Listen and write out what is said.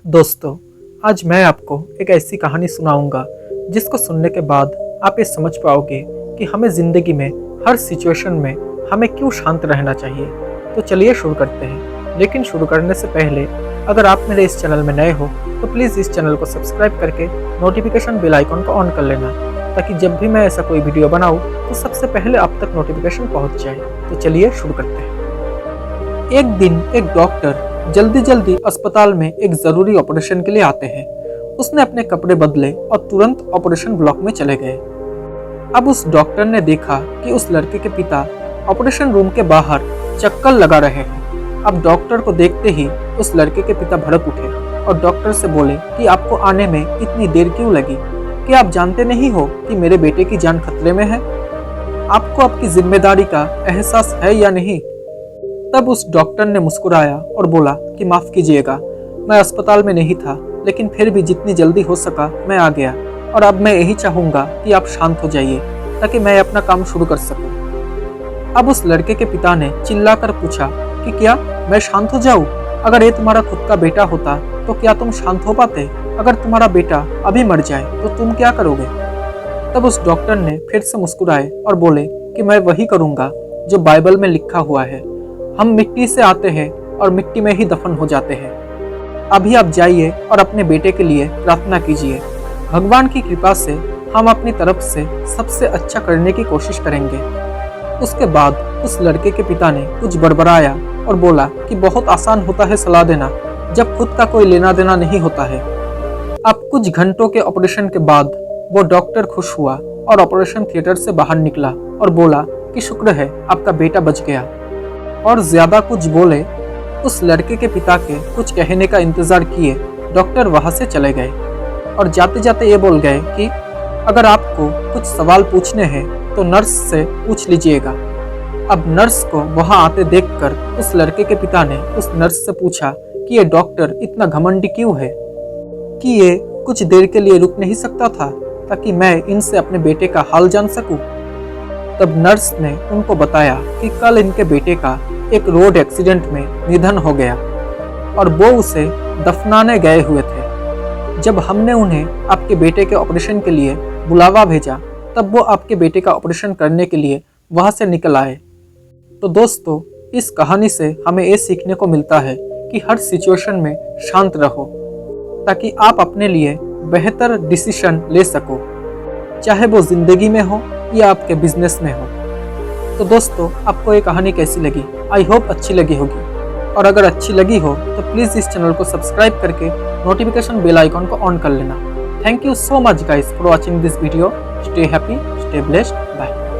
दोस्तों, आज मैं आपको एक ऐसी कहानी सुनाऊंगा जिसको सुनने के बाद आप ये समझ पाओगे कि हमें ज़िंदगी में हर सिचुएशन में हमें क्यों शांत रहना चाहिए। तो चलिए शुरू करते हैं। लेकिन शुरू करने से पहले अगर आप मेरे इस चैनल में नए हो तो प्लीज़ इस चैनल को सब्सक्राइब करके नोटिफिकेशन बेल आइकन को ऑन कर लेना, ताकि जब भी मैं ऐसा कोई वीडियो बनाऊँ तो सबसे पहले आप तक नोटिफिकेशन पहुँच जाए। तो चलिए शुरू करते हैं। एक दिन एक डॉक्टर जल्दी जल्दी अस्पताल में एक जरूरी ऑपरेशन के लिए आते हैं। उसने अपने कपड़े बदले और तुरंत ऑपरेशन ब्लॉक में चले गए। अब उस डॉक्टर ने देखा कि उस लड़के के पिता ऑपरेशन रूम के बाहर चक्कर लगा रहे हैं। अब डॉक्टर को देखते ही उस लड़के के पिता भड़क उठे और डॉक्टर से बोले कि आपको आने में इतनी देर क्यों लगी? कि आप जानते नहीं हो कि मेरे बेटे की जान खतरे में है? आपको आपकी जिम्मेदारी का एहसास है या नहीं? तब उस डॉक्टर ने मुस्कुराया और बोला कि माफ़ कीजिएगा, मैं अस्पताल में नहीं था, लेकिन फिर भी जितनी जल्दी हो सका मैं आ गया। और अब मैं यही चाहूँगा कि आप शांत हो जाइए ताकि मैं अपना काम शुरू कर सकूँ। अब उस लड़के के पिता ने चिल्लाकर पूछा कि क्या मैं शांत हो जाऊँ? अगर ये तुम्हारा खुद का बेटा होता तो क्या तुम शांत हो पाते? अगर तुम्हारा बेटा अभी मर जाए तो तुम क्या करोगे? तब उस डॉक्टर ने फिर से मुस्कुराए और बोले कि मैं वही करूँगा जो बाइबल में लिखा हुआ है, हम मिट्टी से आते हैं और मिट्टी में ही दफन हो जाते हैं। अभी आप जाइए और अपने बेटे के लिए प्रार्थना कीजिए। भगवान की कृपा से हम अपनी तरफ से सबसे अच्छा करने की कोशिश करेंगे। उसके बाद उस लड़के के पिता ने कुछ बड़बड़ाया और बोला कि बहुत आसान होता है सलाह देना जब खुद का कोई लेना देना नहीं होता है। अब कुछ घंटों के ऑपरेशन के बाद वो डॉक्टर खुश हुआ और ऑपरेशन थिएटर से बाहर निकला और बोला कि शुक्र है आपका बेटा बच गया। और ज्यादा कुछ बोले उस लड़के के पिता के कुछ कहने का इंतजार किए डॉक्टर वहां से चले गए और जाते जाते ये बोल गए कि अगर आपको कुछ सवाल पूछने हैं तो नर्स से पूछ लीजिएगा। अब नर्स को वहां आते देखकर उस लड़के के पिता ने उस नर्स से पूछा कि ये डॉक्टर इतना घमंडी क्यों है, कि ये कुछ देर के लिए रुक नहीं सकता था ताकि मैं इनसे अपने बेटे का हाल जान सकूं। तब नर्स ने उनको बताया कि कल इनके बेटे का एक रोड एक्सीडेंट में निधन हो गया और वो उसे दफनाने गए हुए थे। जब हमने उन्हें आपके बेटे के ऑपरेशन के लिए बुलावा भेजा तब वो आपके बेटे का ऑपरेशन करने के लिए वहां से निकल आए। तो दोस्तों, इस कहानी से हमें ये सीखने को मिलता है कि हर सिचुएशन में शांत रहो ताकि आप अपने लिए बेहतर डिसीजन ले सको, चाहे वो जिंदगी में हो या आपके बिजनेस में हो। तो दोस्तों, आपको ये कहानी कैसी लगी? आई होप अच्छी लगी होगी। और अगर अच्छी लगी हो तो प्लीज़ इस चैनल को सब्सक्राइब करके नोटिफिकेशन बेल आइकन को ऑन कर लेना। Thank you so much guys for watching this video. Stay happy, stay blessed, bye.